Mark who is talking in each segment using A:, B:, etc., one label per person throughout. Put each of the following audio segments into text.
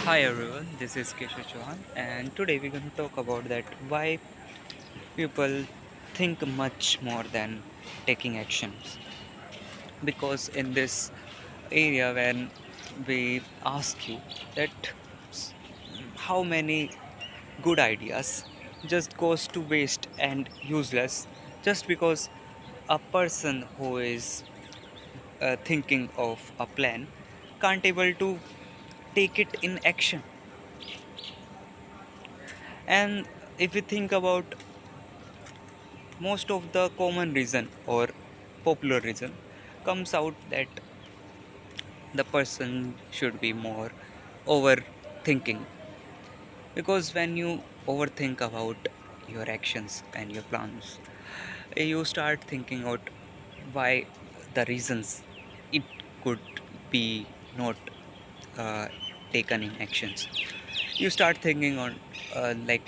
A: Hi everyone, this is Keshav Chauhan, and today we're going to talk about that why people think much more than taking actions. Because in this area, when we ask you that s- how many good ideas just goes to waste and useless just because a person who is thinking of a plan can't able to take it in action. And if you think about most of the common reason or popular reason comes out that the person should be more overthinking, because when you overthink about your actions and your plans, you start thinking out why the reasons it could be not uh, taken in actions. You start thinking on like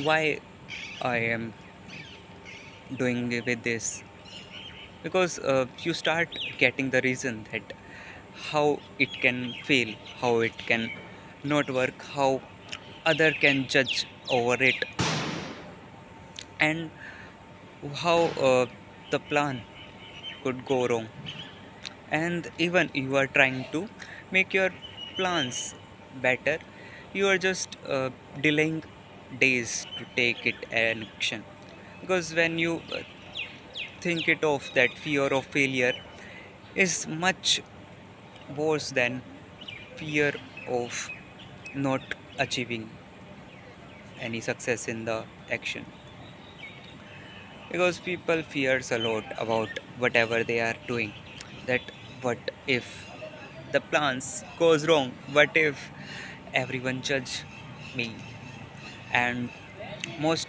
A: why I am doing with this, because you start getting the reason that how it can fail, how it can not work, how other can judge over it, and how the plan could go wrong. And even you are trying to make your plans better, you are just delaying days to take it an action, because when you think it of that fear of failure is much worse than fear of not achieving any success in the action, because people fears a lot about whatever they are doing, that what if the plans goes wrong, what if everyone judge me. And most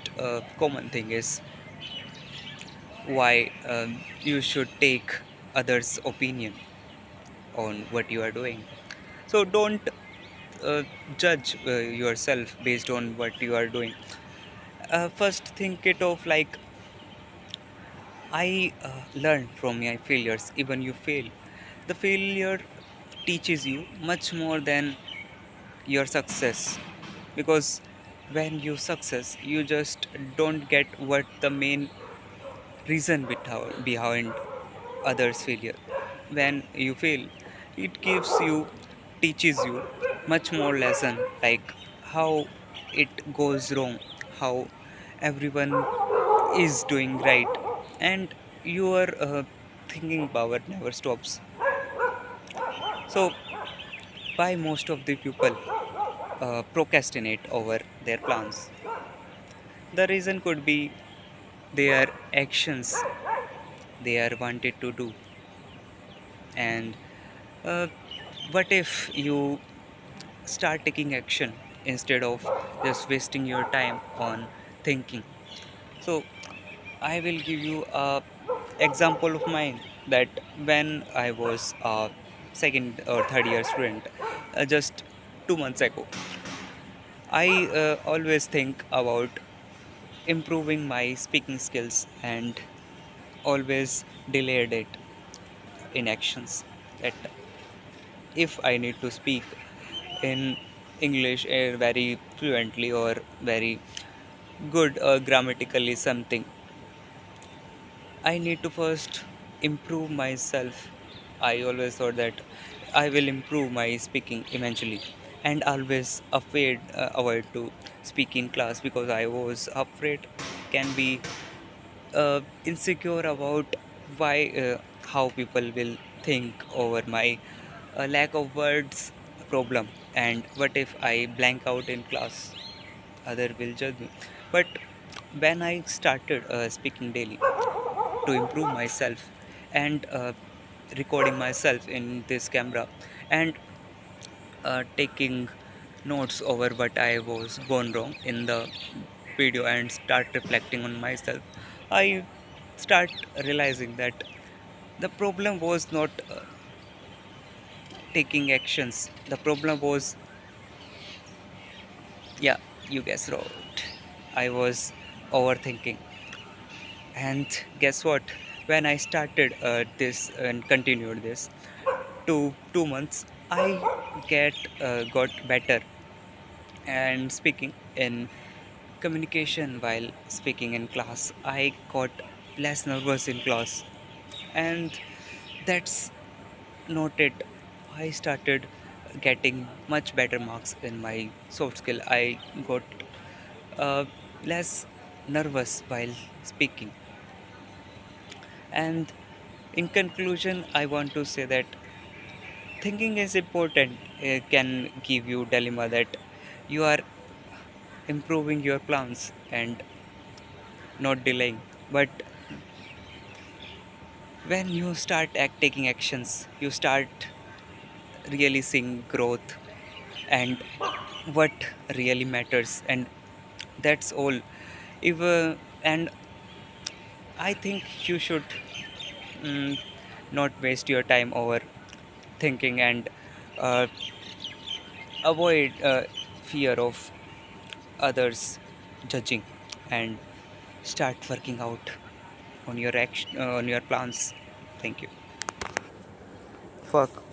A: common thing is why you should take others opinion on what you are doing. So don't uh, judge yourself based on what you are doing. First think it of like I learn from my failures. Even you fail, the failure teaches you much more than your success, because when you success you just don't get what the main reason behind others failure. When you fail, it gives you, teaches you much more lesson, like how it goes wrong, how everyone is doing right, and your thinking power never stops. So why most of the people procrastinate over their plans? The reason could be their actions they are wanted to do. And uh, what if you start taking action instead of just wasting your time on thinking? So I will give you a example of mine, that when I was a second or third year student, just 2 months ago, I always think about improving my speaking skills and always delayed it in actions, that if I need to speak in English very fluently or very good grammatically something, I need to first improve myself. I always thought that I will improve my speaking eventually, and always afraid avoid to speak in class, because I was afraid can be insecure about why how people will think over my lack of words problem, and what if I blank out in class, other will judge me. But when I started speaking daily to improve myself, and recording myself in this camera, and taking notes over what I was gone wrong in the video, and start reflecting on myself, I start realizing that the problem was not taking actions. The problem was, yeah, you guessed right, I was overthinking. And guess what? When I started this and continued this 2 months, I get got better and speaking in communication while speaking in class. I got less nervous in class, and that's not it. I started getting much better marks in my soft skill. I got uh, less nervous while speaking. And in conclusion, I want to say that thinking is important. It can give you dilemma that you are improving your plans and not delaying. But when you start taking actions, you start really seeing growth and what really matters, and that's all. If and I think you should mm, not waste your time over thinking and uh, avoid fear of others judging, and start working out on your action on your plans. Thank you. Fuck.